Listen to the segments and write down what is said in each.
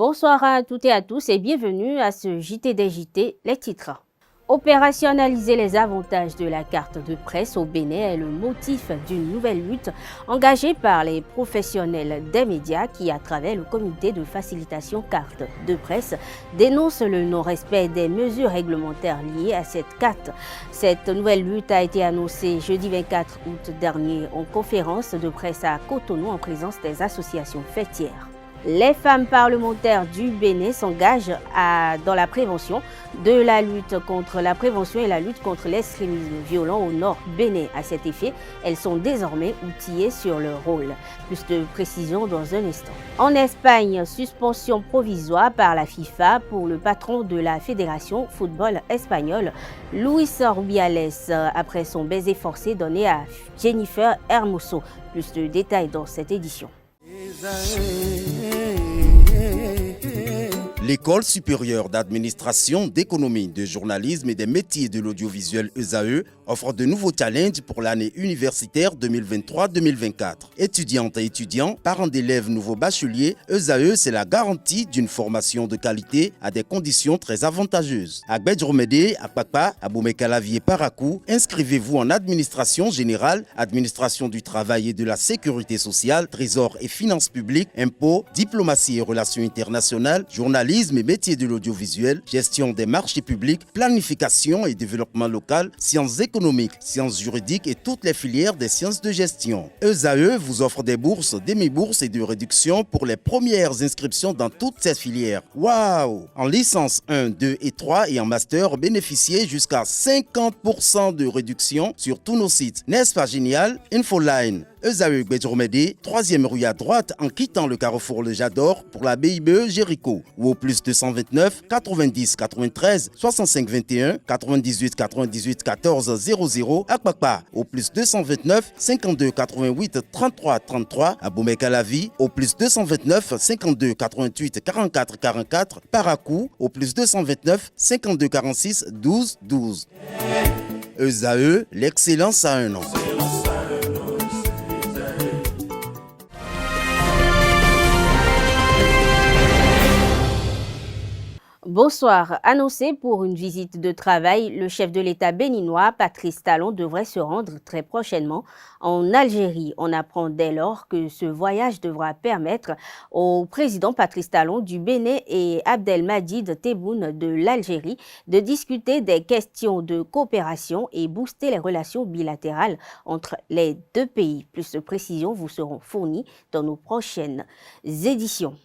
Bonsoir à toutes et à tous et bienvenue à ce JT des JT, les titres. Opérationnaliser les avantages de la carte de presse au Bénin est le motif d'une nouvelle lutte engagée par les professionnels des médias qui, à travers le comité de facilitation carte de presse, dénoncent le non-respect des mesures réglementaires liées à cette carte. Cette nouvelle lutte a été annoncée jeudi 24 août dernier en conférence de presse à Cotonou en présence des associations fêtières. Les femmes parlementaires du Bénin s'engagent dans la prévention de la lutte contre la prévention et la lutte contre l'extrémisme violent au nord Bénin. À cet effet, elles sont désormais outillées sur leur rôle. Plus de précisions dans un instant. En Espagne, suspension provisoire par la FIFA pour le patron de la Fédération football espagnole, Luis Rubiales, après son baiser forcé donné à Jennifer Hermoso. Plus de détails dans cette édition. L'École supérieure d'administration, d'économie, de journalisme et des métiers de l'audiovisuel ESAE offre de nouveaux challenges pour l'année universitaire 2023-2024. Étudiantes et étudiants, parents d'élèves nouveaux bacheliers, ESAE, c'est la garantie d'une formation de qualité à des conditions très avantageuses. À Gbedjromede, à Kpakpa, à Boumekalavi et Parakou, inscrivez-vous en administration générale, administration du travail et de la sécurité sociale, trésor et finances publiques, impôts, diplomatie et relations internationales, journalisme et métiers de l'audiovisuel, gestion des marchés publics, planification et développement local, sciences économiques, sciences juridiques et toutes les filières des sciences de gestion. ESAE vous offre des bourses, demi-bourses et de réductions pour les premières inscriptions dans toutes ces filières. Waouh! En licence 1, 2 et 3 et en master, bénéficiez jusqu'à 50% de réduction sur tous nos sites. N'est-ce pas génial? Infoline. ESAE Gbedjromede, 3e rue à droite en quittant le carrefour Le Jador pour la BIBE Jéricho ou au plus 229 90 93 65 21 98 98 14 00 à Kpakpa au plus 229 52 88 33 33 à Boumekalavi au plus 229 52 88 44 44 Parakou au plus 229 52 46 12 12. ESAE, l'excellence à un nom. Bonsoir. Annoncé pour une visite de travail, le chef de l'État béninois, Patrice Talon, devrait se rendre très prochainement en Algérie. On apprend dès lors que ce voyage devra permettre au président Patrice Talon du Bénin et Abdelmadjid Tebboune de l'Algérie de discuter des questions de coopération et booster les relations bilatérales entre les deux pays. Plus de précisions vous seront fournies dans nos prochaines éditions.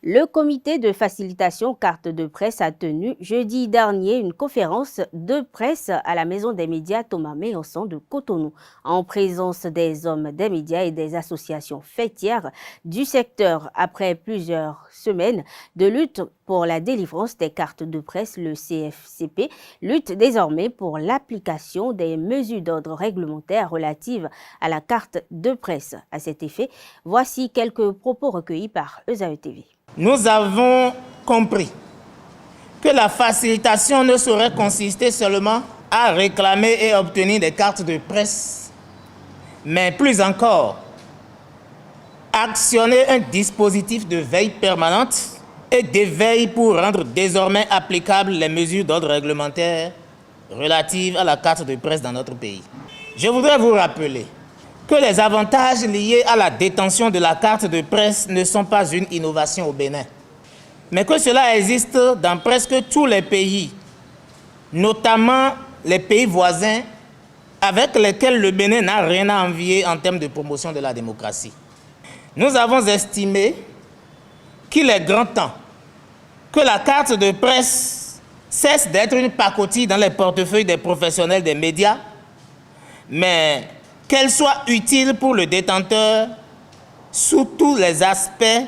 Le comité de facilitation carte de presse a tenu jeudi dernier une conférence de presse à la Maison des médias Thomas Mélenchon de Cotonou, en présence des hommes des médias et des associations fêtières du secteur. Après plusieurs semaines de lutte pour la délivrance des cartes de presse, le CFCP lutte désormais pour l'application des mesures d'ordre réglementaire relatives à la carte de presse. À cet effet, voici quelques propos recueillis par ESAE TV. Nous avons compris que la facilitation ne saurait consister seulement à réclamer et obtenir des cartes de presse, mais plus encore, actionner un dispositif de veille permanente et d'éveil pour rendre désormais applicables les mesures d'ordre réglementaire relatives à la carte de presse dans notre pays. Je voudrais vous rappeler que les avantages liés à la détention de la carte de presse ne sont pas une innovation au Bénin, mais que cela existe dans presque tous les pays, notamment les pays voisins avec lesquels le Bénin n'a rien à envier en termes de promotion de la démocratie. Nous avons estimé qu'il est grand temps que la carte de presse cesse d'être une pacotille dans les portefeuilles des professionnels des médias, mais qu'elle soit utile pour le détenteur sous tous les aspects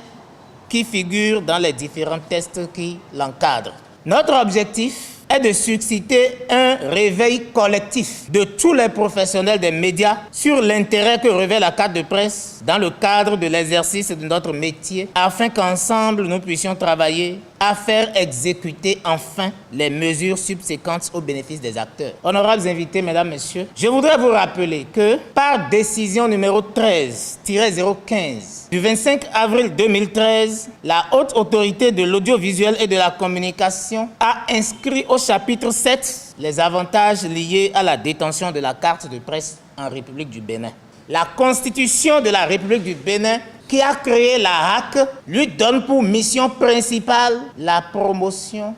qui figurent dans les différents tests qui l'encadrent. Notre objectif est de susciter un réveil collectif de tous les professionnels des médias sur l'intérêt que revêt la carte de presse dans le cadre de l'exercice de notre métier, afin qu'ensemble nous puissions travailler à faire exécuter enfin les mesures subséquentes au bénéfice des acteurs. Honorables invités, mesdames, messieurs, je voudrais vous rappeler que par décision numéro 13-015 du 25 avril 2013, la Haute Autorité de l'audiovisuel et de la communication a inscrit au chapitre 7 les avantages liés à la détention de la carte de presse en République du Bénin. La Constitution de la République du Bénin, qui a créé la HAC, lui donne pour mission principale la promotion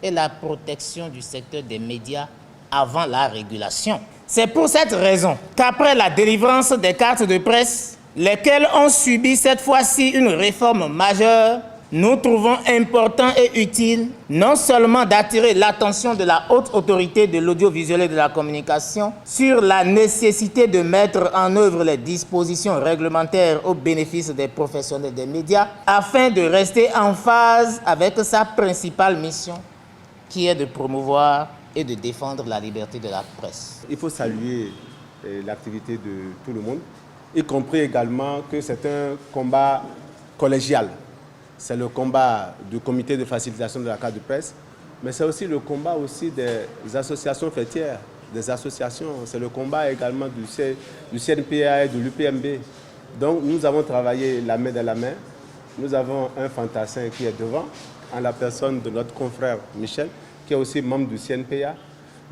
et la protection du secteur des médias avant la régulation. C'est pour cette raison qu'après la délivrance des cartes de presse, lesquelles ont subi cette fois-ci une réforme majeure, nous trouvons important et utile non seulement d'attirer l'attention de la Haute Autorité de l'audiovisuel et de la communication sur la nécessité de mettre en œuvre les dispositions réglementaires au bénéfice des professionnels des médias afin de rester en phase avec sa principale mission, qui est de promouvoir et de défendre la liberté de la presse. Il faut saluer l'activité de tout le monde, y compris également que c'est un combat collégial. C'est le combat du comité de facilitation de la carte de presse, mais c'est aussi le combat des associations fêtières, des associations. C'est le combat également du CNPA et de l'UPMB. Donc nous avons travaillé la main dans la main. Nous avons un fantassin qui est devant, en la personne de notre confrère Michel, qui est aussi membre du CNPA.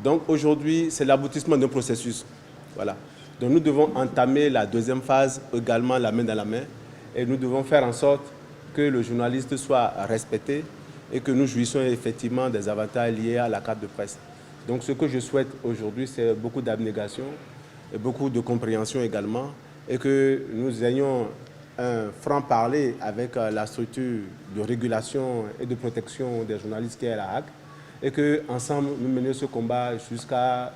Donc aujourd'hui, c'est l'aboutissement d'un processus. Voilà. Donc nous devons entamer la deuxième phase, également la main dans la main, et nous devons faire en sorte que le journaliste soit respecté et que nous jouissions effectivement des avantages liés à la carte de presse. Donc ce que je souhaite aujourd'hui, c'est beaucoup d'abnégation et beaucoup de compréhension également, et que nous ayons un franc-parler avec la structure de régulation et de protection des journalistes qui est la HAC, et qu'ensemble nous menions ce combat jusqu'à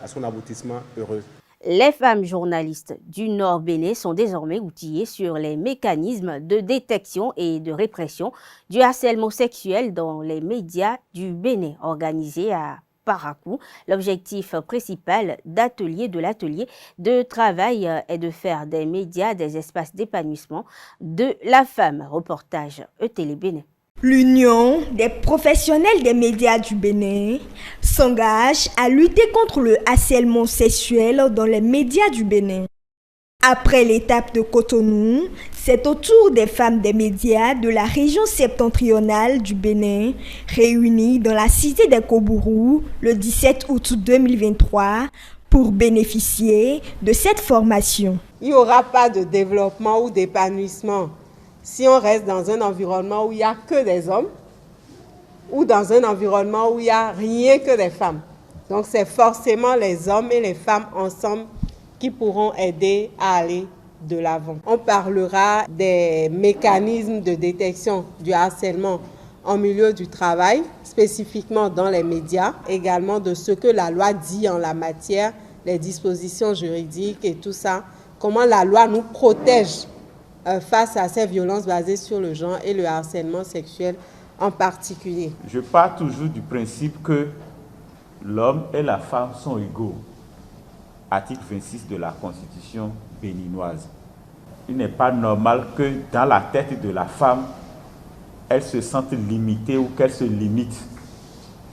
son aboutissement heureux. Les femmes journalistes du Nord Bénin sont désormais outillées sur les mécanismes de détection et de répression du harcèlement sexuel dans les médias du Bénin, organisé à Parakou. L'objectif principal d'atelier de travail est de faire des médias des espaces d'épanouissement de la femme. Reportage ETélé Bénin. L'Union des professionnels des médias du Bénin s'engage à lutter contre le harcèlement sexuel dans les médias du Bénin. Après l'étape de Cotonou, c'est au tour des femmes des médias de la région septentrionale du Bénin, réunies dans la cité des Kobourou le 17 août 2023, pour bénéficier de cette formation. Il n'y aura pas de développement ou d'épanouissement si on reste dans un environnement où il n'y a que des hommes ou dans un environnement où il n'y a rien que des femmes. Donc c'est forcément les hommes et les femmes ensemble qui pourront aider à aller de l'avant. On parlera des mécanismes de détection du harcèlement en milieu du travail, spécifiquement dans les médias, également de ce que la loi dit en la matière, les dispositions juridiques et tout ça, comment la loi nous protège face à ces violences basées sur le genre et le harcèlement sexuel en particulier. Je pars toujours du principe que l'homme et la femme sont égaux, article 26 de la Constitution béninoise. Il n'est pas normal que dans la tête de la femme, elle se sente limitée ou qu'elle se limite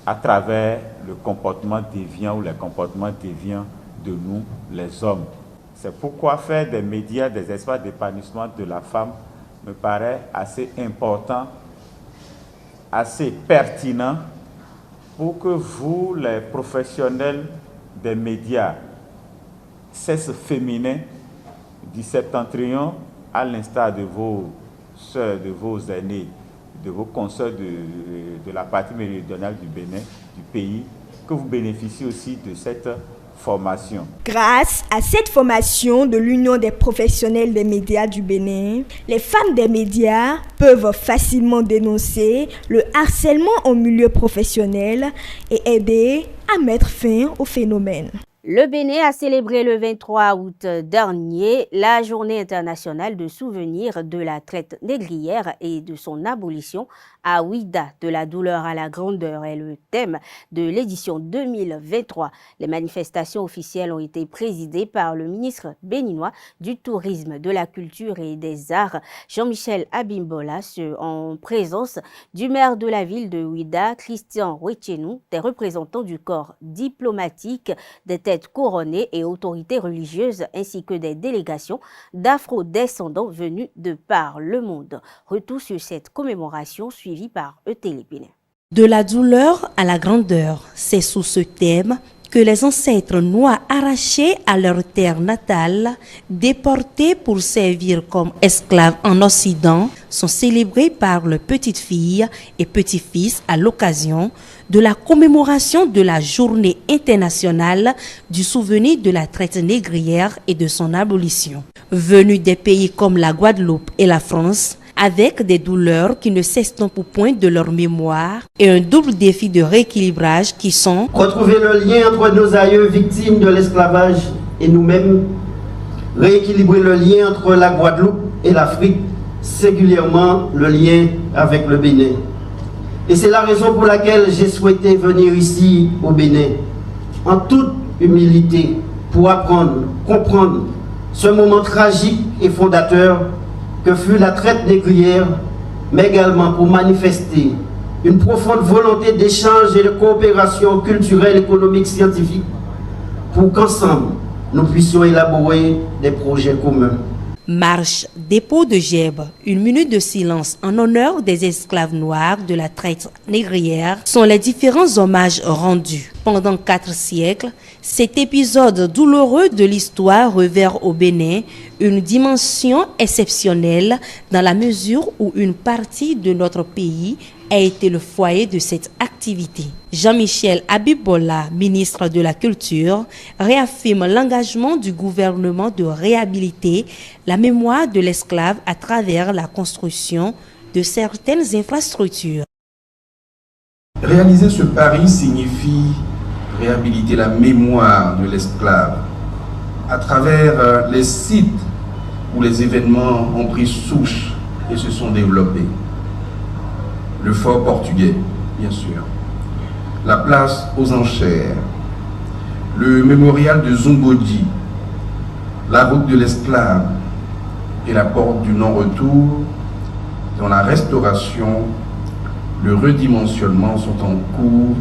à travers le comportement déviant ou les comportements déviants de nous, les hommes. C'est pourquoi faire des médias des espaces d'épanouissement de la femme me paraît assez important, assez pertinent pour que vous, les professionnels des médias, sexe féminin du septentrion, à l'instar de vos sœurs, de vos aînés, de vos consoeurs de la partie méridionale du Bénin, du pays, que vous bénéficiez aussi de cette formation. Grâce à cette formation de l'Union des professionnels des médias du Bénin, les femmes des médias peuvent facilement dénoncer le harcèlement en milieu professionnel et aider à mettre fin au phénomène. Le Bénin a célébré le 23 août dernier la journée internationale de souvenir de la traite négrière et de son abolition à Ouidah. De la douleur à la grandeur est le thème de l'édition 2023. Les manifestations officielles ont été présidées par le ministre béninois du Tourisme, de la Culture et des Arts, Jean-Michel Abimbola, en présence du maire de la ville de Ouidah, Christian Wetchenou, des représentants du corps diplomatique, des têtes couronnées et autorités religieuses ainsi que des délégations d'afro-descendants venus de par le monde. Retour sur cette commémoration suivie par Télépénin. De la douleur à la grandeur, c'est sous ce thème que les ancêtres noirs arrachés à leur terre natale, déportés pour servir comme esclaves en Occident, sont célébrés par leurs petites filles et petits-fils à l'occasion de la commémoration de la Journée internationale du souvenir de la traite négrière et de son abolition. Venus des pays comme la Guadeloupe et la France, avec des douleurs qui ne s'estompent point de leur mémoire et un double défi de rééquilibrage qui sont retrouver le lien entre nos aïeux victimes de l'esclavage et nous-mêmes, rééquilibrer le lien entre la Guadeloupe et l'Afrique, singulièrement le lien avec le Bénin. Et c'est la raison pour laquelle j'ai souhaité venir ici au Bénin, en toute humilité, pour apprendre, comprendre ce moment tragique et fondateur que fut la traite négrière, mais également pour manifester une profonde volonté d'échange et de coopération culturelle, économique, scientifique, pour qu'ensemble, nous puissions élaborer des projets communs. Marche, dépôt de gerbes, une minute de silence en honneur des esclaves noirs de la traite négrière sont les différents hommages rendus. Pendant 4 siècles, cet épisode douloureux de l'histoire revêt au Bénin une dimension exceptionnelle dans la mesure où une partie de notre pays a été le foyer de cette activité. Jean-Michel Abimbola, ministre de la Culture, réaffirme l'engagement du gouvernement de réhabiliter la mémoire de l'esclave à travers la construction de certaines infrastructures. Réaliser ce pari signifie réhabiliter la mémoire de l'esclave à travers les sites où les événements ont pris souche et se sont développés. Le fort portugais, bien sûr, la place aux enchères, le mémorial de Zumbodi, la route de l'esclave et la porte du non-retour, dont la restauration, le redimensionnement sont en cours,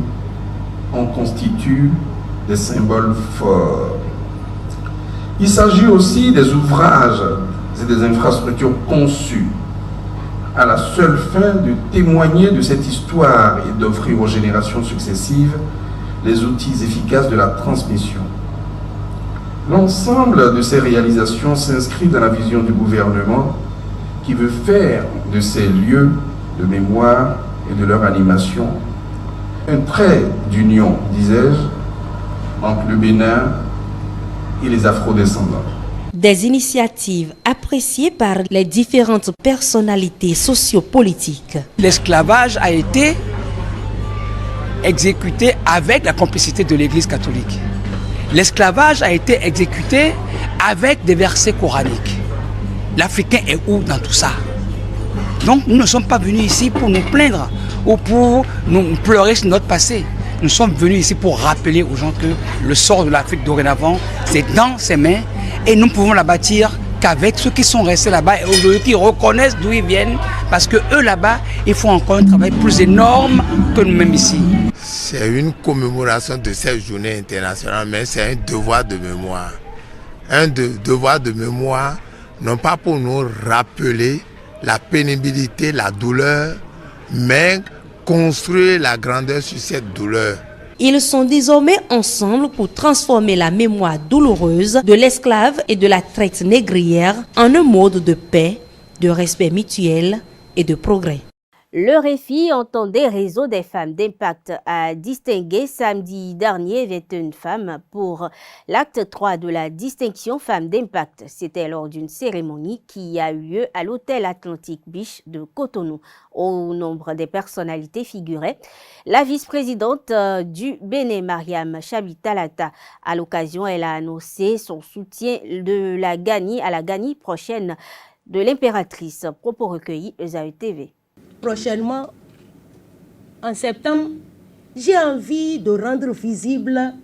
en constituent des symboles forts. Il s'agit aussi des ouvrages et des infrastructures conçues à la seule fin de témoigner de cette histoire et d'offrir aux générations successives les outils efficaces de la transmission. L'ensemble de ces réalisations s'inscrit dans la vision du gouvernement qui veut faire de ces lieux de mémoire et de leur animation un trait d'union, disais-je, entre le Bénin et les afro-descendants. Des initiatives appréciées par les différentes personnalités sociopolitiques. L'esclavage a été exécuté avec la complicité de l'Église catholique. L'esclavage a été exécuté avec des versets coraniques. L'Africain est où dans tout ça? Donc nous ne sommes pas venus ici pour nous plaindre ou pour nous pleurer sur notre passé. Nous sommes venus ici pour rappeler aux gens que le sort de l'Afrique dorénavant, c'est dans ses mains et nous ne pouvons la bâtir qu'avec ceux qui sont restés là-bas et aujourd'hui qui reconnaissent d'où ils viennent parce que eux là-bas, ils font encore un travail plus énorme que nous-mêmes ici. C'est une commémoration de cette journée internationale, mais c'est un devoir de mémoire. Un devoir de mémoire, non pas pour nous rappeler la pénibilité, la douleur, mais construire la grandeur sur cette douleur. Ils sont désormais ensemble pour transformer la mémoire douloureuse de l'esclave et de la traite négrière en un mode de paix, de respect mutuel et de progrès. Le REFI, entendait Réseau des femmes d'impact, a distingué samedi dernier 21 femmes pour l'acte 3 de la distinction femmes d'impact. C'était lors d'une cérémonie qui a eu lieu à l'hôtel Atlantic Beach de Cotonou. Au nombre des personnalités figuraient la vice-présidente du Bénin, Mariam Chabi-Talata. À l'occasion, elle a annoncé son soutien à la Gani prochaine de l'impératrice. Propos recueillis, ESAE TV. Prochainement, en septembre, j'ai envie de rendre visibles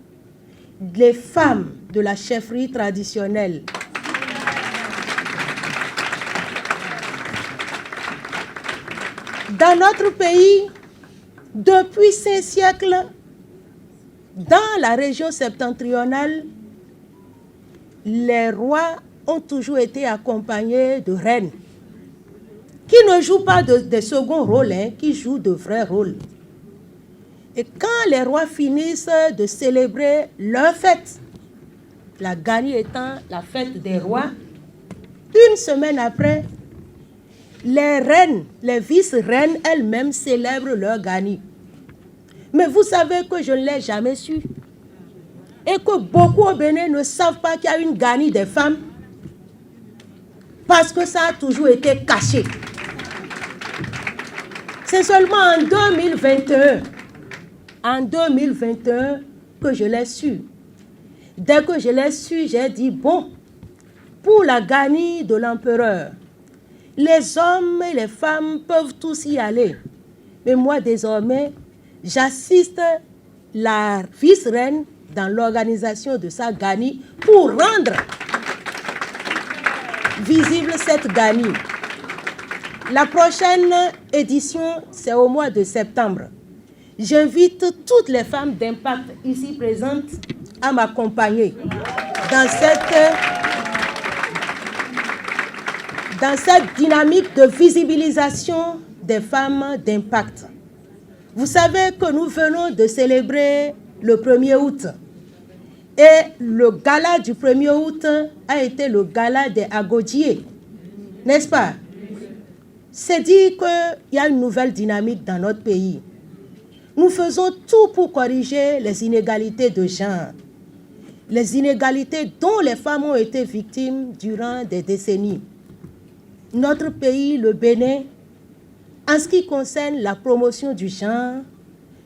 les femmes de la chefferie traditionnelle. Dans notre pays, depuis 5 siècles, dans la région septentrionale, les rois ont toujours été accompagnés de reines qui ne jouent pas de second rôle, qui jouent de vrais rôles. Et quand les rois finissent de célébrer leur fête, la Gani étant la fête des rois, une semaine après, les reines, les vice-reines elles-mêmes célèbrent leur Gani. Mais vous savez que je ne l'ai jamais su. Et que beaucoup au Bénin ne savent pas qu'il y a une Gani des femmes. Parce que ça a toujours été caché. C'est seulement en 2021 que je l'ai su. Dès que je l'ai su, j'ai dit, bon, pour la Gani de l'empereur, les hommes et les femmes peuvent tous y aller. Mais moi, désormais, j'assiste la vice-reine dans l'organisation de sa Gani pour rendre visible cette Gani. La prochaine édition, c'est au mois de septembre. J'invite toutes les femmes d'impact ici présentes à m'accompagner dans cette dynamique de visibilisation des femmes d'impact. Vous savez que nous venons de célébrer le 1er août. Et le gala du 1er août a été le gala des Agodiers. N'est-ce pas? C'est dit qu'il y a une nouvelle dynamique dans notre pays. Nous faisons tout pour corriger les inégalités de genre. Les inégalités dont les femmes ont été victimes durant des décennies. Notre pays, le Bénin, en ce qui concerne la promotion du genre,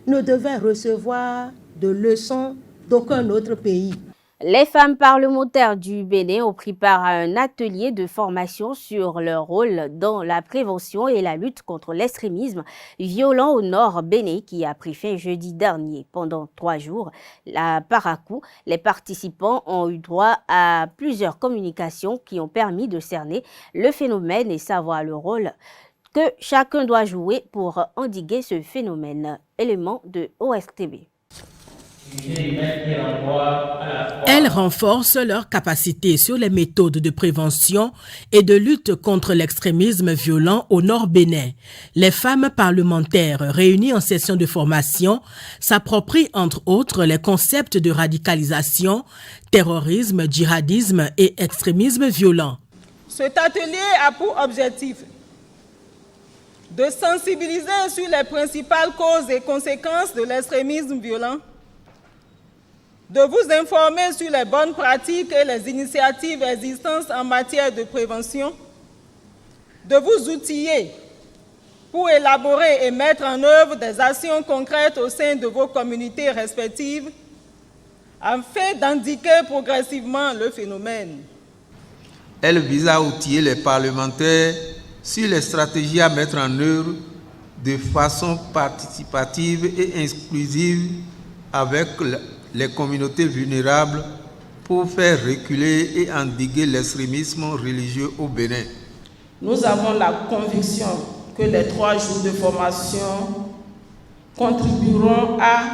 ne devait recevoir de leçons d'aucun autre pays. Les femmes parlementaires du Bénin ont pris part à un atelier de formation sur leur rôle dans la prévention et la lutte contre l'extrémisme violent au nord Bénin qui a pris fin jeudi dernier. Pendant 3 jours, par à coup, les participants ont eu droit à plusieurs communications qui ont permis de cerner le phénomène et savoir le rôle que chacun doit jouer pour endiguer ce phénomène. Élément de OSTB. Elles renforcent leurs capacités sur les méthodes de prévention et de lutte contre l'extrémisme violent au Nord Bénin. Les femmes parlementaires réunies en session de formation s'approprient entre autres les concepts de radicalisation, terrorisme, djihadisme et extrémisme violent. Cet atelier a pour objectif de sensibiliser sur les principales causes et conséquences de l'extrémisme violent, de vous informer sur les bonnes pratiques et les initiatives existantes en matière de prévention, de vous outiller pour élaborer et mettre en œuvre des actions concrètes au sein de vos communautés respectives afin d'endiguer progressivement le phénomène. Elle vise à outiller les parlementaires sur les stratégies à mettre en œuvre de façon participative et inclusive avec les communautés vulnérables pour faire reculer et endiguer l'extrémisme religieux au Bénin. Nous avons la conviction que les 3 jours de formation contribueront à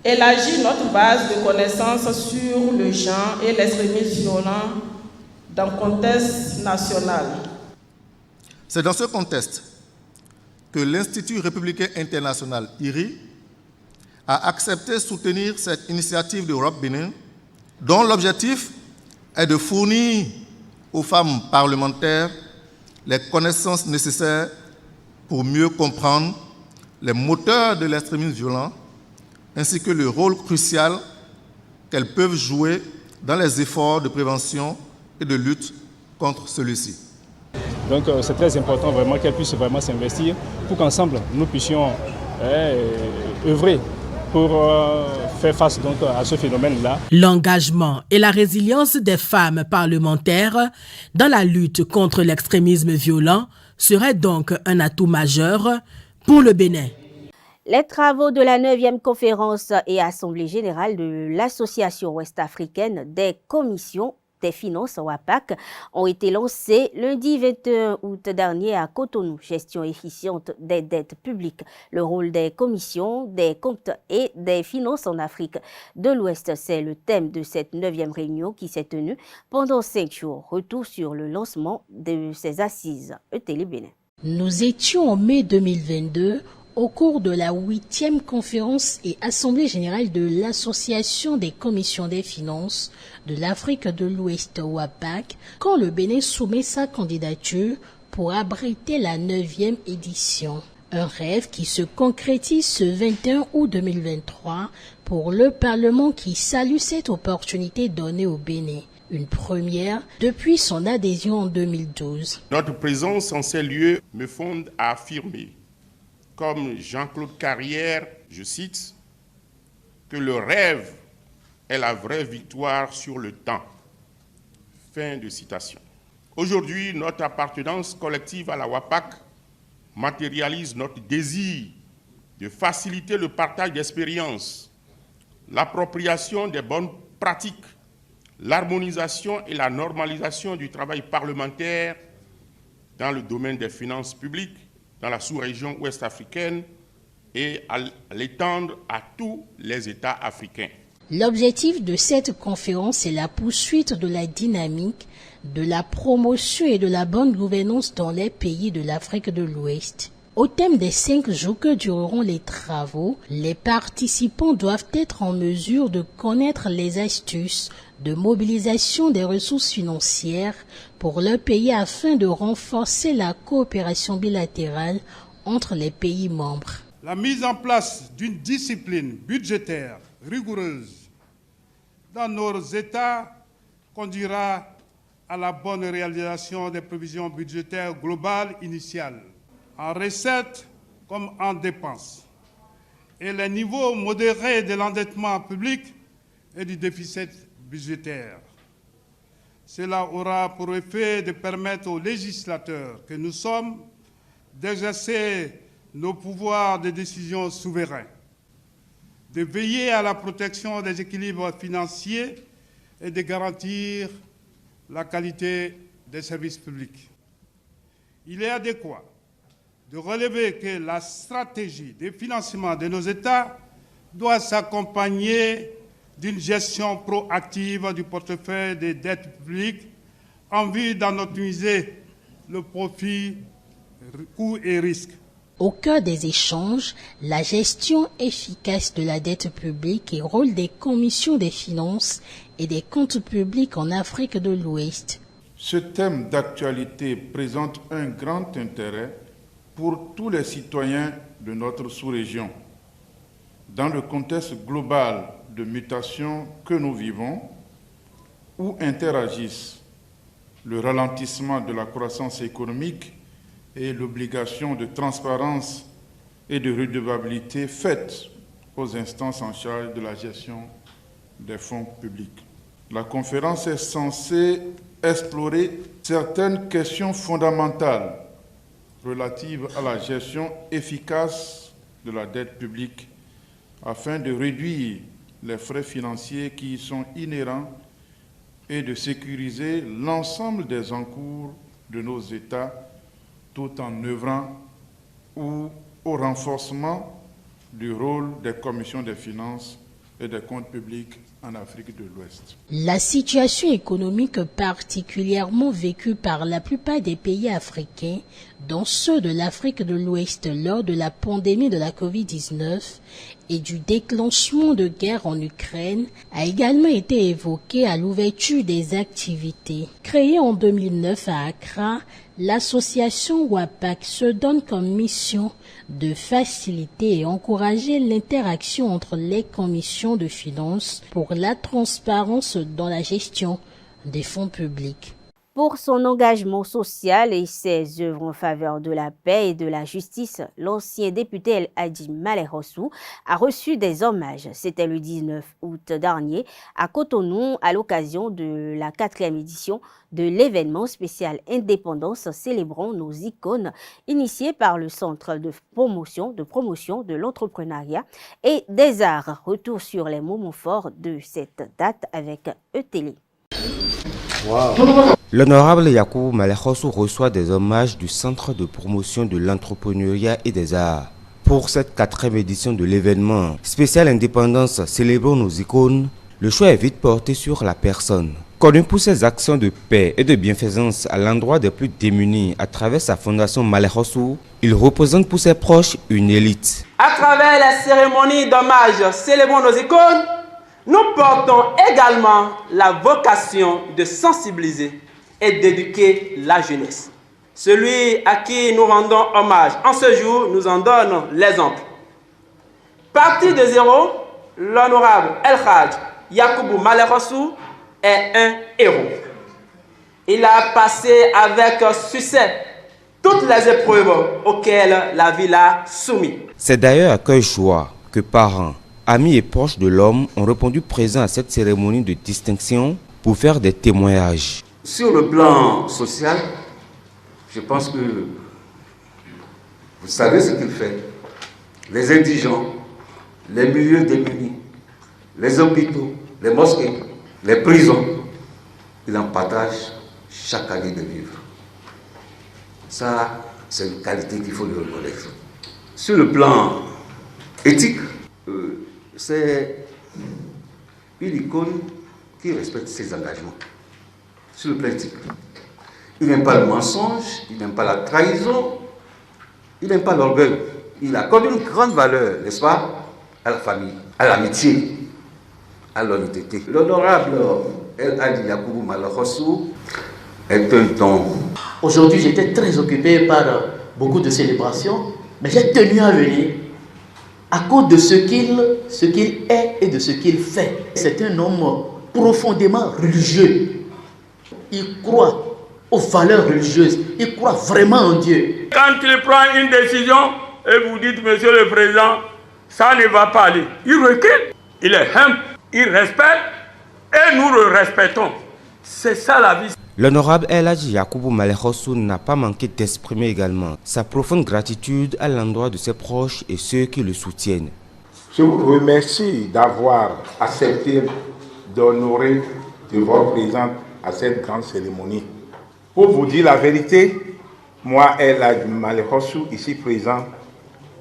élargir notre base de connaissances sur le genre et l'extrémisme violent dans le contexte national. C'est dans ce contexte que l'Institut républicain international IRI a accepté de soutenir cette initiative d'Europe Bénin, dont l'objectif est de fournir aux femmes parlementaires les connaissances nécessaires pour mieux comprendre les moteurs de l'extrémisme violent ainsi que le rôle crucial qu'elles peuvent jouer dans les efforts de prévention et de lutte contre celui-ci. Donc c'est très important vraiment qu'elles puissent vraiment s'investir pour qu'ensemble nous puissions œuvrer pour faire face donc à ce phénomène-là. L'engagement et la résilience des femmes parlementaires dans la lutte contre l'extrémisme violent serait donc un atout majeur pour le Bénin. Les travaux de la 9e conférence et assemblée générale de l'Association ouest-africaine des commissions des finances WAPAC ont été lancés lundi 21 août dernier à Cotonou. Gestion efficiente des dettes publiques, le rôle des commissions, des comptes et des finances en Afrique de l'Ouest, c'est le thème de cette 9e réunion qui s'est tenue pendant 5 jours. Retour sur le lancement de ces assises ETélé Bénin. Nous étions en mai 2022 au cours de la 8e conférence et assemblée générale de l'Association des commissions des finances de l'Afrique de l'Ouest WAPAC, quand le Bénin soumet sa candidature pour abriter la 9e édition. Un rêve qui se concrétise ce 21 août 2023 pour le Parlement qui salue cette opportunité donnée au Bénin. Une première depuis son adhésion en 2012. Notre présence en ces lieux me fonde à affirmer, comme Jean-Claude Carrière, je cite, que le rêve est la vraie victoire sur le temps. Fin de citation. Aujourd'hui, notre appartenance collective à la WAPAC matérialise notre désir de faciliter le partage d'expériences, l'appropriation des bonnes pratiques, l'harmonisation et la normalisation du travail parlementaire dans le domaine des finances publiques, dans la sous-région ouest-africaine et à l'étendre à tous les États africains. L'objectif de cette conférence est la poursuite de la dynamique, de la promotion et de la bonne gouvernance dans les pays de l'Afrique de l'Ouest. Au thème des 5 jours que dureront les travaux, les participants doivent être en mesure de connaître les astuces de mobilisation des ressources financières pour leur pays afin de renforcer la coopération bilatérale entre les pays membres. La mise en place d'une discipline budgétaire rigoureuse dans nos États conduira à la bonne réalisation des prévisions budgétaires globales initiales, en recettes comme en dépenses, et les niveaux modérés de l'endettement public et du déficit budgétaire. Cela aura pour effet de permettre aux législateurs que nous sommes d'exercer nos pouvoirs de décision souverains, de veiller à la protection des équilibres financiers et de garantir la qualité des services publics. Il est adéquat de relever que la stratégie de financement de nos États doit s'accompagner d'une gestion proactive du portefeuille des dettes publiques en vue d'en optimiser le profit, coûts et risques. Au cœur des échanges, la gestion efficace de la dette publique et rôle des commissions des finances et des comptes publics en Afrique de l'Ouest. Ce thème d'actualité présente un grand intérêt pour tous les citoyens de notre sous-région. Dans le contexte global de mutation que nous vivons, où interagissent le ralentissement de la croissance économique et l'obligation de transparence et de redevabilité faite aux instances en charge de la gestion des fonds publics. La conférence est censée explorer certaines questions fondamentales relatives à la gestion efficace de la dette publique afin de réduire les frais financiers qui y sont inhérents et de sécuriser l'ensemble des encours de nos États tout en œuvrant au renforcement du rôle des commissions des finances et des comptes publics en Afrique de l'Ouest. La situation économique particulièrement vécue par la plupart des pays africains, dont ceux de l'Afrique de l'Ouest lors de la pandémie de la Covid-19, et du déclenchement de guerre en Ukraine a également été évoqué à l'ouverture des activités. Créée en 2009 à Accra, l'association WAPAC se donne comme mission de faciliter et encourager l'interaction entre les commissions de finances pour la transparence dans la gestion des fonds publics. Pour son engagement social et ses œuvres en faveur de la paix et de la justice, l'ancien député El Hadji Maleh Rossou a reçu des hommages. C'était le 19 août dernier à Cotonou à l'occasion de la 4e édition de l'événement spécial Indépendance célébrant nos icônes, initié par le Centre de promotion de l'entrepreneuriat et des arts. Retour sur les moments forts de cette date avec E-Télé. Wow. L'honorable Yacoubou Maleh Rossou reçoit des hommages du Centre de promotion de l'entrepreneuriat et des arts. Pour cette 4e édition de l'événement spécial Indépendance célébrant nos icônes, le choix est vite porté sur la personne. Connu pour ses actions de paix et de bienfaisance à l'endroit des plus démunis à travers sa fondation Maleh Rossou, il représente pour ses proches une élite. À travers la cérémonie d'hommage célébrant nos icônes, nous portons également la vocation de sensibiliser et d'éduquer la jeunesse. Celui à qui nous rendons hommage en ce jour nous en donne l'exemple. Parti de zéro, l'honorable El Hadji Yacoubou Maleh Rossou est un héros. Il a passé avec succès toutes les épreuves auxquelles la vie l'a soumis. C'est d'ailleurs à cœur joie que parents, amis et proches de l'homme ont répondu présents à cette cérémonie de distinction pour faire des témoignages. Sur le plan social, je pense que vous savez ce qu'il fait. Les indigents, les milieux démunis, les hôpitaux, les mosquées, les prisons, il en partage chaque année de vivre. Ça, c'est une qualité qu'il faut lui reconnaître. Sur le plan éthique, c'est une icône qui respecte ses engagements. Sur le plan éthique, il n'aime pas le mensonge, il n'aime pas la trahison, il n'aime pas l'orgueil. Il accorde une grande valeur, n'est-ce pas, à la famille, à l'amitié, à l'honnêteté. L'honorable El Hadji Yacoubou Maleh Rossou est un don. Aujourd'hui, j'étais très occupé par beaucoup de célébrations, mais j'ai tenu à venir à cause de ce qu'il est et de ce qu'il fait. C'est un homme profondément religieux. Il croit aux valeurs religieuses. Il croit vraiment en Dieu. Quand il prend une décision et vous dites, Monsieur le Président, ça ne va pas aller, il recule, il est humble, il respecte et nous le respectons. C'est ça la vie. L'honorable El Hadji Yacoubou Maleh Rossou n'a pas manqué d'exprimer également sa profonde gratitude à l'endroit de ses proches et ceux qui le soutiennent. Je vous remercie d'avoir accepté d'honorer de votre présence à cette grande cérémonie. Pour vous dire la vérité, moi, El Hadji Maleh Rossou, ici présent,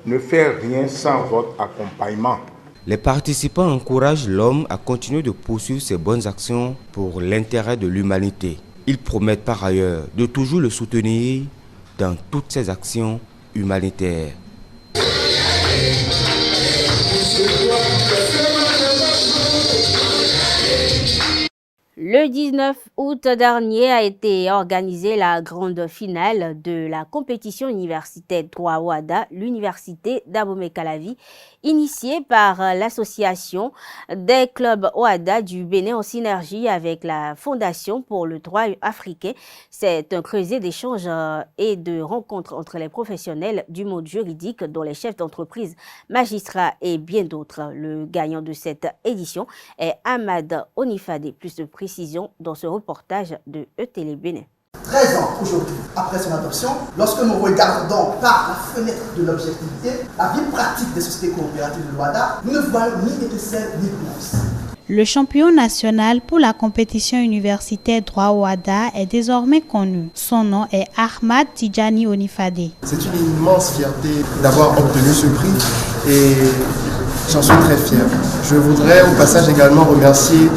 ne fais rien sans votre accompagnement. Les participants encouragent l'homme à continuer de poursuivre ses bonnes actions pour l'intérêt de l'humanité. Ils promettent par ailleurs de toujours le soutenir dans toutes ses actions humanitaires. Le 19 août dernier a été organisée la grande finale de la compétition universitaire 3 OADA, l'université d'Abomey-Calavi, initiée par l'association des clubs OADA du Bénin en synergie avec la Fondation pour le droit africain. C'est un creuset d'échanges et de rencontres entre les professionnels du monde juridique, dont les chefs d'entreprise, magistrats et bien d'autres. Le gagnant de cette édition est Ahmad Onifade. Plus de précision dans ce reportage de E-Télé Bénin. 13 ans aujourd'hui, après son adoption, lorsque nous regardons par la fenêtre de l'objectivité la vie pratique des sociétés coopératives de l'OADA, nous ne voyons ni étincelle ni nuance. Le champion national pour la compétition universitaire droit OADA est désormais connu. Son nom est Ahmad Tidjani Onifade. C'est une immense fierté d'avoir obtenu ce prix et j'en suis très fier. Je voudrais au passage également remercier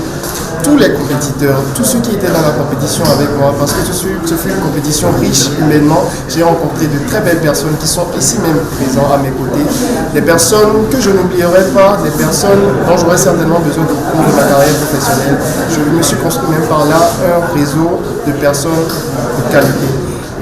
tous les compétiteurs, tous ceux qui étaient dans la compétition avec moi, parce que ce fut une compétition riche humainement. J'ai rencontré de très belles personnes qui sont ici même présentes à mes côtés, des personnes que je n'oublierai pas, des personnes dont j'aurais certainement besoin au cours de ma carrière professionnelle. Je me suis construit même par là un réseau de personnes de qualité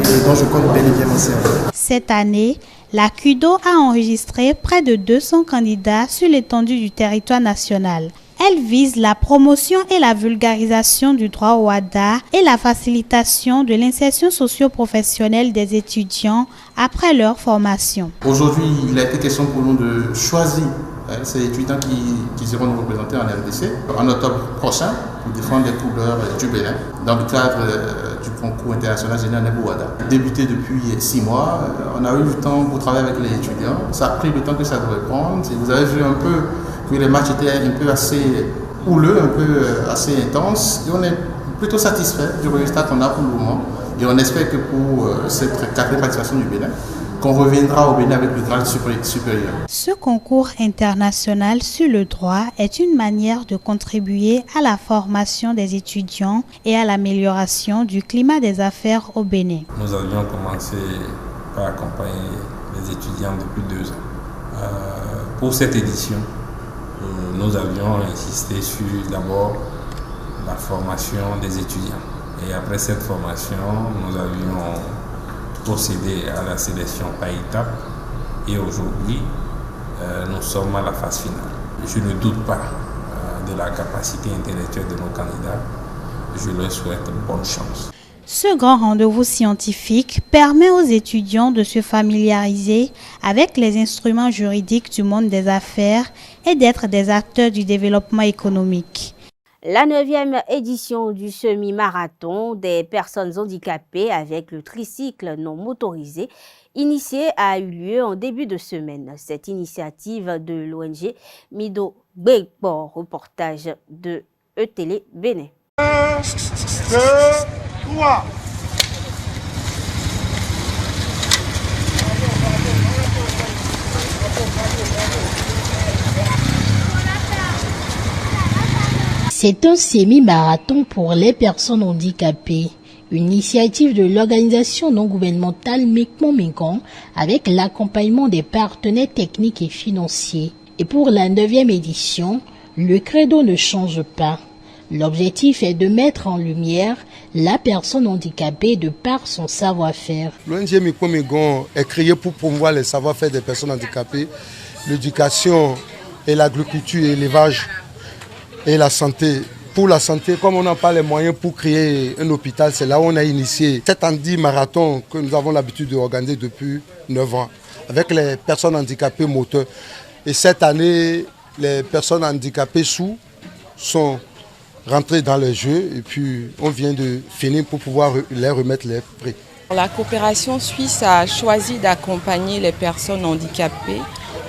et dont je compte bel et bien m'en servir. Cette année, la CUDO a enregistré près de 200 candidats sur l'étendue du territoire national. Elle vise la promotion et la vulgarisation du droit au WADA et la facilitation de l'insertion socio-professionnelle des étudiants après leur formation. Aujourd'hui, il a été question pour nous de choisir ces étudiants qui seront nous représenter en RDC en octobre prochain pour défendre les couleurs du Bénin dans le cadre du concours international général Nebou-WADA. Débuté depuis 6 mois, on a eu le temps pour travailler avec les étudiants. Ça a pris le temps que ça devait prendre. Et vous avez vu un peu que les matchs étaient un peu assez houleux, un peu assez intenses. Et on est plutôt satisfait du résultat qu'on a pour le moment. Et on espère que pour cette 4e participation du Bénin, qu'on reviendra au Bénin avec le grade supérieur. Ce concours international sur le droit est une manière de contribuer à la formation des étudiants et à l'amélioration du climat des affaires au Bénin. Nous avions commencé par accompagner les étudiants depuis 2 ans. Pour cette édition, nous avions insisté sur d'abord la formation des étudiants. Et après cette formation, nous avions procédé à la sélection par étapes. Et aujourd'hui, nous sommes à la phase finale. Je ne doute pas de la capacité intellectuelle de nos candidats. Je leur souhaite bonne chance. Ce grand rendez-vous scientifique permet aux étudiants de se familiariser avec les instruments juridiques du monde des affaires et d'être des acteurs du développement économique. La 9e édition du semi-marathon des personnes handicapées avec le tricycle non motorisé initié a eu lieu en début de semaine. Cette initiative de l'ONG Mido Gbegbo, reportage de ETélé Bénin. 1, 2, 3. C'est un semi-marathon pour les personnes handicapées, une initiative de l'organisation non gouvernementale Mekmon-Megon avec l'accompagnement des partenaires techniques et financiers. Et pour la 9e édition, le credo ne change pas. L'objectif est de mettre en lumière la personne handicapée de par son savoir-faire. L'ONG Mekmon-Megon est créée pour promouvoir les savoir-faire des personnes handicapées, l'éducation et l'agriculture et l'élevage. Et la santé. Pour la santé, comme on n'a pas les moyens pour créer un hôpital, c'est là où on a initié cet handi-marathon que nous avons l'habitude d'organiser depuis 9 ans, avec les personnes handicapées moteurs. Et cette année, les personnes handicapées sourdes sont rentrées dans le jeu et puis on vient de finir pour pouvoir les remettre les prix. La coopération suisse a choisi d'accompagner les personnes handicapées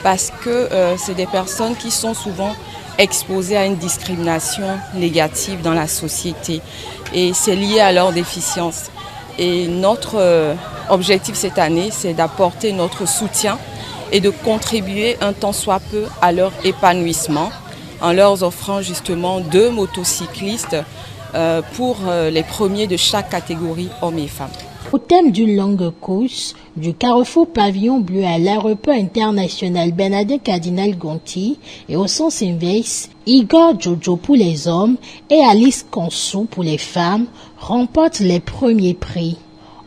parce que c'est des personnes qui sont souvent exposés à une discrimination négative dans la société et c'est lié à leur déficience. Et notre objectif cette année, c'est d'apporter notre soutien et de contribuer un tant soit peu à leur épanouissement en leur offrant justement 2 motocyclistes pour les premiers de chaque catégorie, hommes et femmes. Au thème d'une longue course, du carrefour Pavillon Bleu à l'aéroport international Bernardin Cardinal Gonti et au sens inverse, Igor Jojo pour les hommes et Alice Konsou pour les femmes remportent les premiers prix.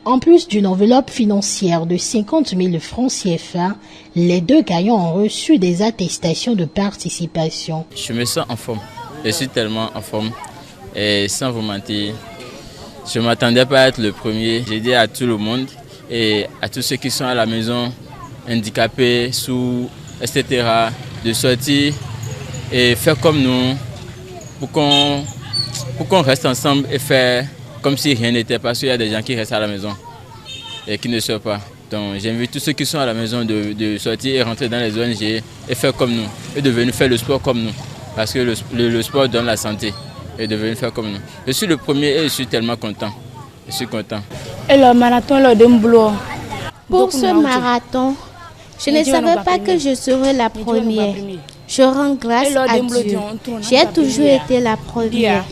En plus d'une enveloppe financière de 50 000 francs CFA, les 2 gagnants ont reçu des attestations de participation. Je me sens en forme, je suis tellement en forme et sans vous mentir, je ne m'attendais pas à être le premier. J'ai dit à tout le monde et à tous ceux qui sont à la maison, handicapés, sourds, etc., de sortir et faire comme nous pour qu'on reste ensemble et faire comme si rien n'était, parce qu'il y a des gens qui restent à la maison et qui ne sortent pas. Donc j'invite tous ceux qui sont à la maison de sortir et rentrer dans les ONG et faire comme nous, et de venir faire le sport comme nous, parce que le sport donne la santé. Et de venir faire comme nous. Je suis le premier et je suis tellement content. Je suis content. Et le marathon, pour ce marathon, je ne savais pas que je serais la première. Je rends grâce à Dieu. J'ai toujours été la première.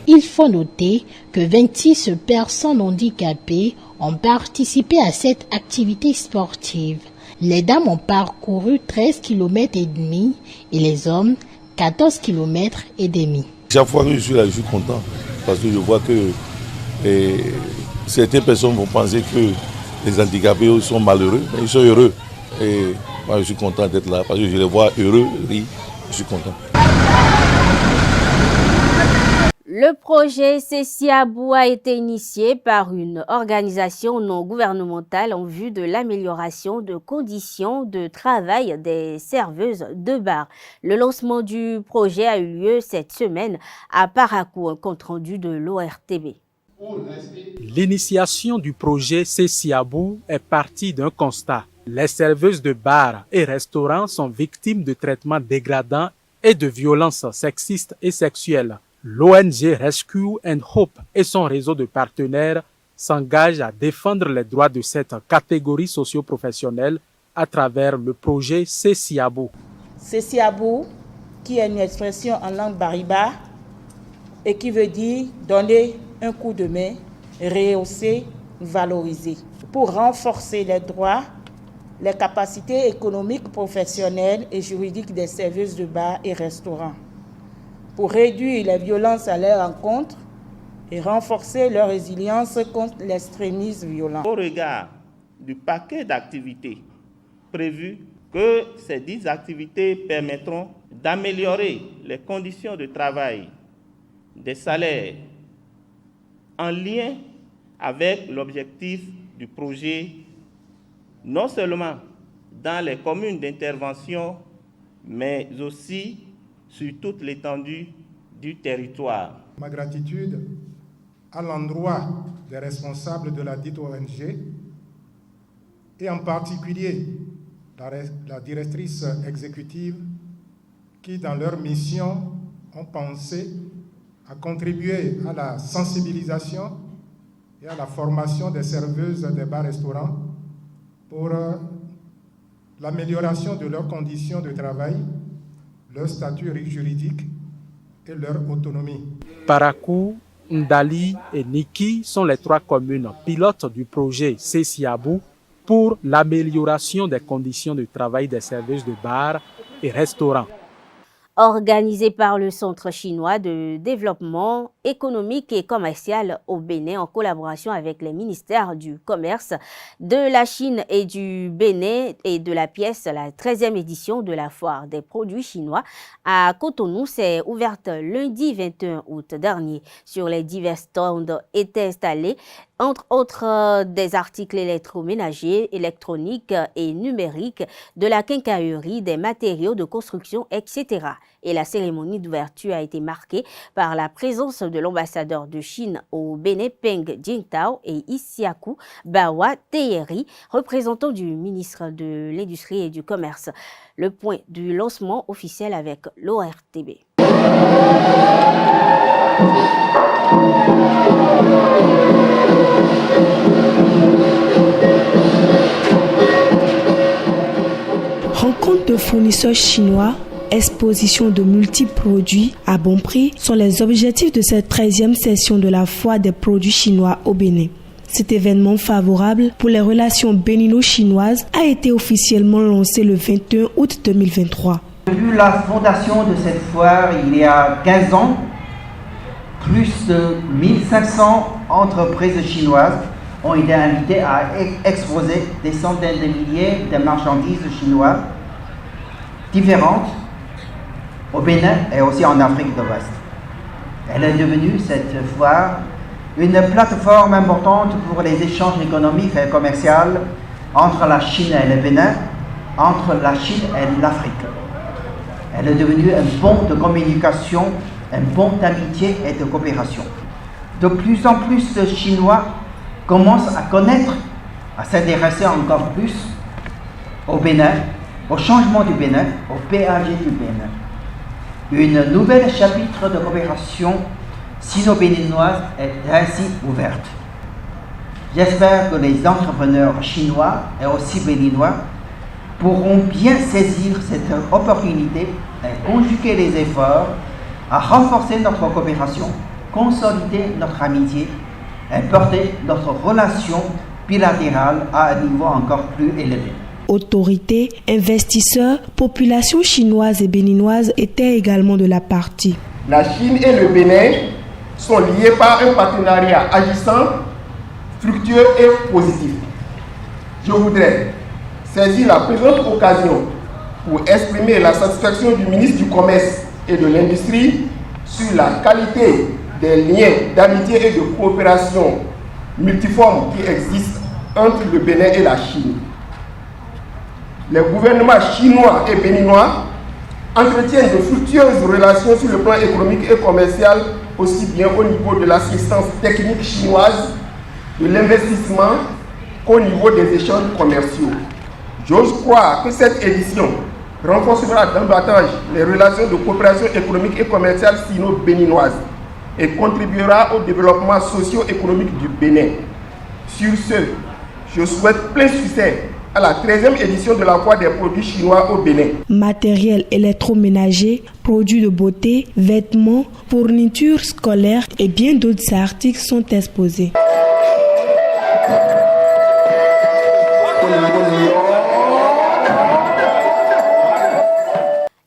Il faut noter que 26 personnes handicapées ont participé à cette activité sportive. Les dames ont parcouru 13 km et demi et les hommes 14 km et demi. Chaque fois que je suis là, je suis content parce que je vois que certaines personnes vont penser que les handicapés sont malheureux, mais ils sont heureux. Et moi, je suis content d'être là parce que je les vois heureux, rire, je suis content. Le projet Cessiabou a été initié par une organisation non gouvernementale en vue de l'amélioration de conditions de travail des serveuses de bar. Le lancement du projet a eu lieu cette semaine à Parakou, un compte-rendu de l'ORTB. L'initiation du projet Cessiabou est partie d'un constat. Les serveuses de bars et restaurants sont victimes de traitements dégradants et de violences sexistes et sexuelles. L'ONG Rescue and Hope et son réseau de partenaires s'engagent à défendre les droits de cette catégorie socio-professionnelle à travers le projet Cessiabou. Cessiabou, qui est une expression en langue bariba et qui veut dire donner un coup de main, rehausser, valoriser, pour renforcer les droits, les capacités économiques, professionnelles et juridiques des serveuses de bars et restaurants, pour réduire les violences à leur encontre et renforcer leur résilience contre l'extrémisme violent. Au regard du paquet d'activités prévues, que ces 10 activités permettront d'améliorer les conditions de travail, des salaires, en lien avec l'objectif du projet, non seulement dans les communes d'intervention, mais aussi sur toute l'étendue du territoire. Ma gratitude à l'endroit des responsables de la dite ONG et en particulier la directrice exécutive qui, dans leur mission, ont pensé à contribuer à la sensibilisation et à la formation des serveuses des bars-restaurants pour l'amélioration de leurs conditions de travail, leur statut juridique et leur autonomie. Parakou, Ndali et Niki sont les 3 communes pilotes du projet Cessiabou pour l'amélioration des conditions de travail des serveuses de bars et restaurants. Organisé par le Centre chinois de développement économique et commercial au Bénin en collaboration avec les ministères du Commerce de la Chine et du Bénin et de la pièce, la 13e édition de la foire des produits chinois à Cotonou s'est ouverte lundi 21 août dernier. Sur les divers stands étaient installés entre autres des articles électroménagers, électroniques et numériques, de la quincaillerie, des matériaux de construction, etc. Et la cérémonie d'ouverture a été marquée par la présence de l'ambassadeur de Chine au Bénin, Peng Jingtao, et Isiaku Bawa Teyeri, représentant du ministre de l'Industrie et du Commerce. Le point du lancement officiel avec l'ORTB. Rencontre de fournisseurs chinois, exposition de multiples produits à bon prix sont les objectifs de cette 13e session de la foire des produits chinois au Bénin. Cet événement favorable pour les relations bénino-chinoises a été officiellement lancé le 21 août 2023. Depuis la fondation de cette foire il y a 15 ans, plus de 1500 entreprises chinoises ont été invitées à exposer des centaines de milliers de marchandises chinoises différentes au Bénin et aussi en Afrique de l'Ouest. Elle est devenue, cette foire, une plateforme importante pour les échanges économiques et commerciaux entre la Chine et le Bénin, entre la Chine et l'Afrique. Elle est devenue un pont de communication, un pont d'amitié et de coopération. De plus en plus de Chinois commencent à connaître, à s'intéresser encore plus au Bénin, au changement du Bénin, au PAG du Bénin. Une nouvelle chapitre de coopération sino-béninoise est ainsi ouverte. J'espère que les entrepreneurs chinois et aussi béninois pourront bien saisir cette opportunité et conjuguer les efforts à renforcer notre coopération, consolider notre amitié et porter notre relation bilatérale à un niveau encore plus élevé. Autorités, investisseurs, population chinoise et béninoise étaient également de la partie. La Chine et le Bénin sont liés par un partenariat agissant, fructueux et positif. Je voudrais saisir la présente occasion pour exprimer la satisfaction du ministre du Commerce et de l'Industrie sur la qualité des liens d'amitié et de coopération multiformes qui existent entre le Bénin et la Chine. Les gouvernements chinois et béninois entretiennent de fructueuses relations sur le plan économique et commercial, aussi bien au niveau de l'assistance technique chinoise, de l'investissement, qu'au niveau des échanges commerciaux. J'ose croire que cette édition renforcera davantage les relations de coopération économique et commerciale sino-béninoises et contribuera au développement socio-économique du Bénin. Sur ce, je souhaite plein succès à la 13e édition de la Foire des produits chinois au Bénin. Matériel électroménager, produits de beauté, vêtements, fournitures scolaires et bien d'autres articles sont exposés.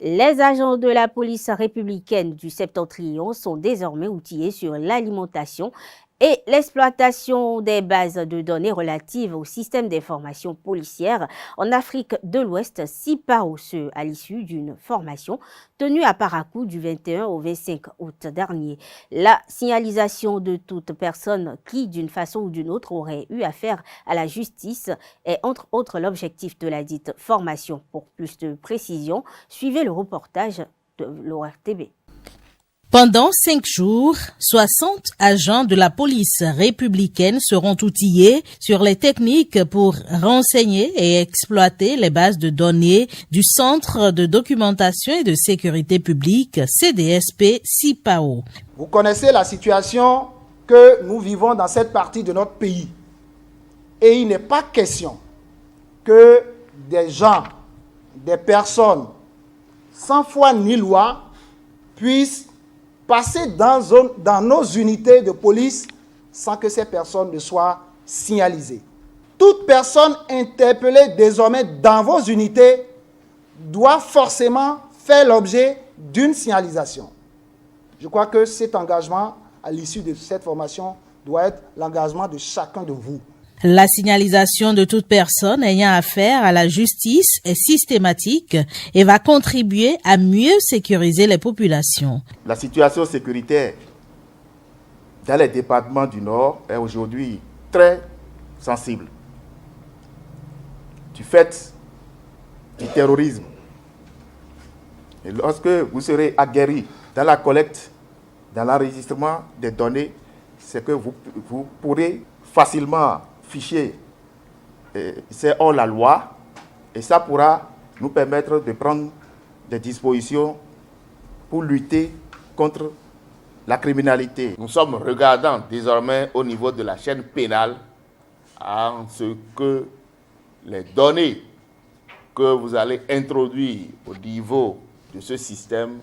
Les agents de la police républicaine du Septentrion sont désormais outillés sur l'alimentation et l'exploitation des bases de données relatives au système d'information policière en Afrique de l'Ouest, CIPAO, à l'issue d'une formation tenue à Parakou du 21 au 25 août dernier. La signalisation de toute personne qui, d'une façon ou d'une autre, aurait eu affaire à la justice est entre autres l'objectif de la dite formation. Pour plus de précision, suivez le reportage de l'ORTB. Pendant 5 jours, 60 agents de la police républicaine seront outillés sur les techniques pour renseigner et exploiter les bases de données du Centre de documentation et de sécurité publique, CDSP CIPAO. Vous connaissez la situation que nous vivons dans cette partie de notre pays. Et il n'est pas question que des gens, des personnes sans foi ni loi puissent passer dans nos unités de police sans que ces personnes ne soient signalisées. Toute personne interpellée désormais dans vos unités doit forcément faire l'objet d'une signalisation. Je crois que cet engagement, à l'issue de cette formation, doit être l'engagement de chacun de vous. La signalisation de toute personne ayant affaire à la justice est systématique et va contribuer à mieux sécuriser les populations. La situation sécuritaire dans les départements du Nord est aujourd'hui très sensible. Du fait du terrorisme. Et lorsque vous serez aguerris dans la collecte, dans l'enregistrement des données, c'est que vous pourrez facilement fichier, c'est hors la loi, et ça pourra nous permettre de prendre des dispositions pour lutter contre la criminalité. Nous sommes regardants désormais au niveau de la chaîne pénale en ce que les données que vous allez introduire au niveau de ce système,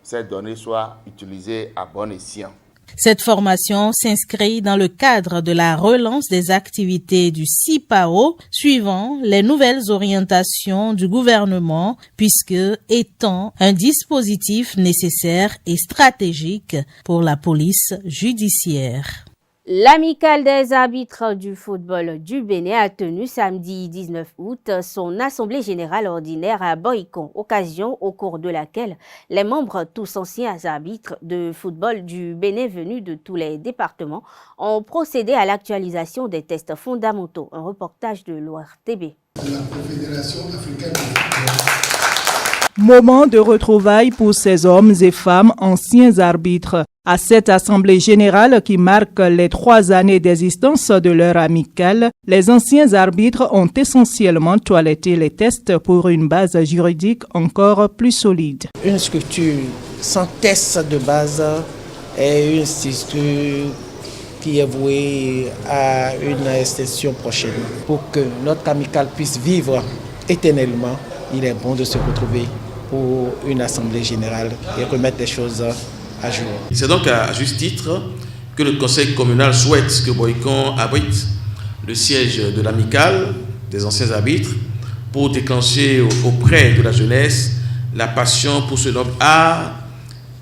ces données soient utilisées à bon escient. Cette formation s'inscrit dans le cadre de la relance des activités du CIPAO suivant les nouvelles orientations du gouvernement puisque étant un dispositif nécessaire et stratégique pour la police judiciaire. L'amicale des arbitres du football du Bénin a tenu samedi 19 août son assemblée générale ordinaire à Boïcon, occasion au cours de laquelle les membres, tous anciens arbitres de football du Bénin venus de tous les départements, ont procédé à l'actualisation des tests fondamentaux. Un reportage de l'ORTB. La Confédération africaine de football. Moment de retrouvailles pour ces hommes et femmes anciens arbitres. À cette assemblée générale qui marque les 3 années d'existence de leur amicale, les anciens arbitres ont essentiellement toiletté les tests pour une base juridique encore plus solide. Une structure sans test de base est une structure qui est vouée à une extension prochaine. Pour que notre amicale puisse vivre éternellement, il est bon de se retrouver pour une assemblée générale et remettre les choses à jour. C'est donc à juste titre que le conseil communal souhaite que Boycon abrite le siège de l'amicale des anciens arbitres pour déclencher auprès de la jeunesse la passion pour ce noble art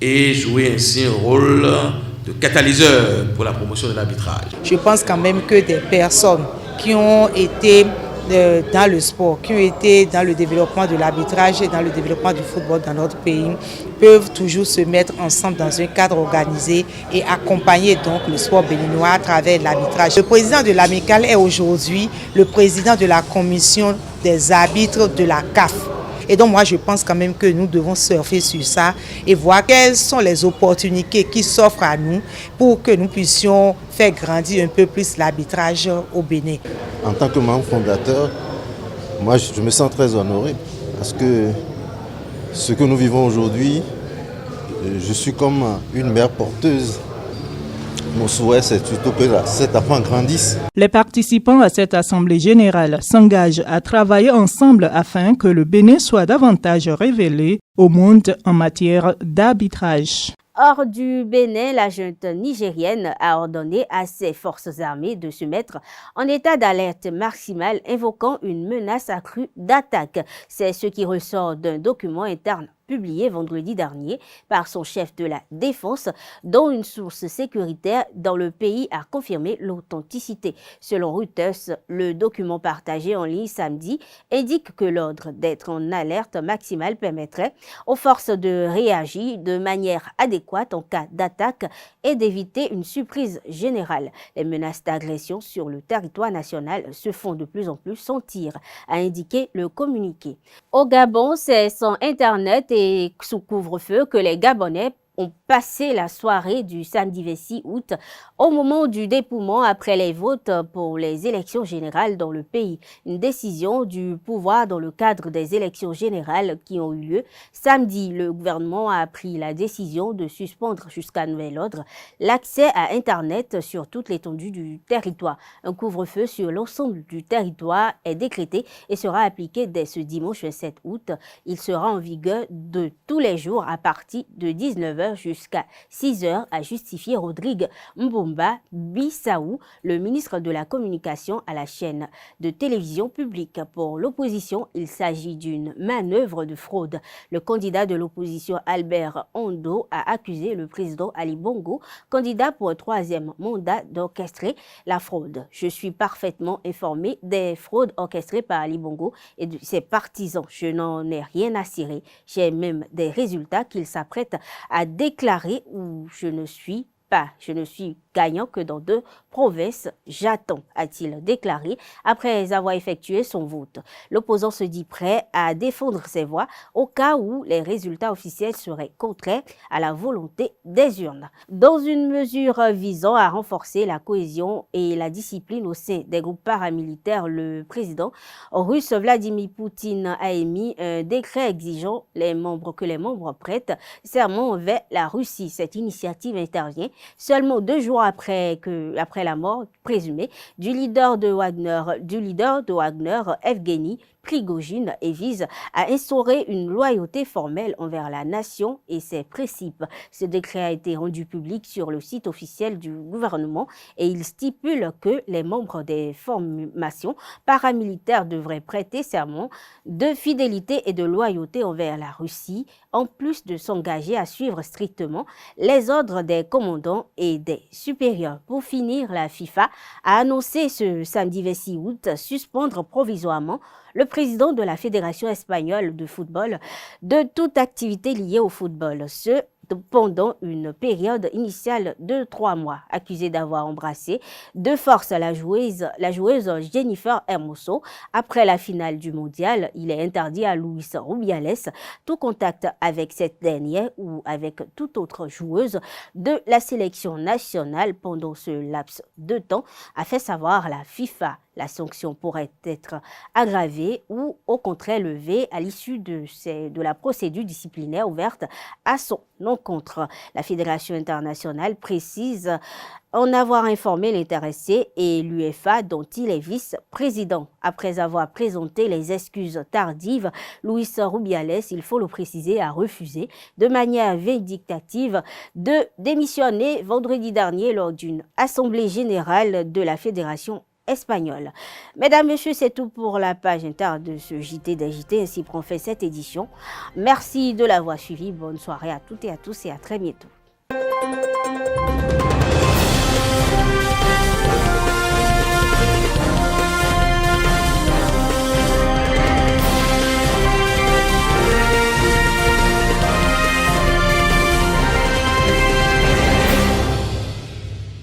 et jouer ainsi un rôle de catalyseur pour la promotion de l'arbitrage. Je pense quand même que des personnes qui ont été dans le sport, qui ont été dans le développement de l'arbitrage et dans le développement du football dans notre pays, peuvent toujours se mettre ensemble dans un cadre organisé et accompagner donc le sport béninois à travers l'arbitrage. Le président de l'amicale est aujourd'hui le président de la commission des arbitres de la CAF. Et donc moi je pense quand même que nous devons surfer sur ça et voir quelles sont les opportunités qui s'offrent à nous pour que nous puissions faire grandir un peu plus l'arbitrage au Bénin. En tant que membre fondateur, moi je me sens très honoré parce que ce que nous vivons aujourd'hui, je suis comme une mère porteuse. Mon souhait, c'est surtout que cet enfant grandisse. Les participants à cette assemblée générale s'engagent à travailler ensemble afin que le Bénin soit davantage révélé au monde en matière d'arbitrage. Hors du Bénin, la junte nigérienne a ordonné à ses forces armées de se mettre en état d'alerte maximale, invoquant une menace accrue d'attaque. C'est ce qui ressort d'un document interne publié vendredi dernier par son chef de la défense, dont une source sécuritaire dans le pays a confirmé l'authenticité. Selon Reuters, le document partagé en ligne samedi indique que l'ordre d'être en alerte maximale permettrait aux forces de réagir de manière adéquate en cas d'attaque et d'éviter une surprise générale. Les menaces d'agression sur le territoire national se font de plus en plus sentir, a indiqué le communiqué. Au Gabon, c'est sans Internet et sous couvre-feu que les Gabonais ont passé la soirée du samedi 26 août au moment du dépouillement après les votes pour les élections générales dans le pays. Une décision du pouvoir dans le cadre des élections générales qui ont eu lieu samedi. Le gouvernement a pris la décision de suspendre jusqu'à nouvel ordre l'accès à Internet sur toute l'étendue du territoire. Un couvre-feu sur l'ensemble du territoire est décrété et sera appliqué dès ce dimanche 7 août. Il sera en vigueur de tous les jours à partir de 19h jusqu'à 6h, a justifié Rodrigue Mbomba Bissaou, le ministre de la Communication à la chaîne de télévision publique. Pour l'opposition, il s'agit d'une manœuvre de fraude. Le candidat de l'opposition Albert Ondo a accusé le président Ali Bongo, candidat pour un troisième mandat, d'orchestrer la fraude. Je suis parfaitement informé des fraudes orchestrées par Ali Bongo et de ses partisans. Je n'en ai rien à cirer. J'ai même des résultats qu'il s'apprête à déclarer où je ne suis gagnant que dans 2 provinces, j'attends, a-t-il déclaré après avoir effectué son vote. L'opposant se dit prêt à défendre ses voix au cas où les résultats officiels seraient contraires à la volonté des urnes. Dans une mesure visant à renforcer la cohésion et la discipline au sein des groupes paramilitaires, le président russe Vladimir Poutine a émis un décret exigeant que les membres prêtent serment envers la Russie. Cette initiative intervient seulement 2 jours après la mort présumée du leader de Wagner, Evgeny Prigojine, et vise à instaurer une loyauté formelle envers la nation et ses principes. Ce décret a été rendu public sur le site officiel du gouvernement et il stipule que les membres des formations paramilitaires devraient prêter serment de fidélité et de loyauté envers la Russie, en plus de s'engager à suivre strictement les ordres des commandants et des supérieurs. Pour finir, la FIFA a annoncé ce samedi 26 août suspendre provisoirement le président de la Fédération espagnole de football de toute activité liée au football, ce pendant une période initiale de 3 mois. Accusée d'avoir embrassé de force la joueuse Jennifer Hermoso après la finale du mondial, il est interdit à Luis Rubiales tout contact avec cette dernière ou avec toute autre joueuse de la sélection nationale pendant ce laps de temps, a fait savoir la FIFA. La sanction pourrait être aggravée ou au contraire levée à l'issue de la procédure disciplinaire ouverte à son encontre. La Fédération internationale précise en avoir informé l'intéressé et l'UEFA dont il est vice-président. Après avoir présenté les excuses tardives, Luis Rubiales, il faut le préciser, a refusé de manière vindictive de démissionner vendredi dernier lors d'une assemblée générale de la Fédération espagnole. Mesdames, Messieurs, c'est tout pour la page inter de ce JT des JT. Ainsi prend fait cette édition. Merci de l'avoir suivi. Bonne soirée à toutes et à tous et à très bientôt.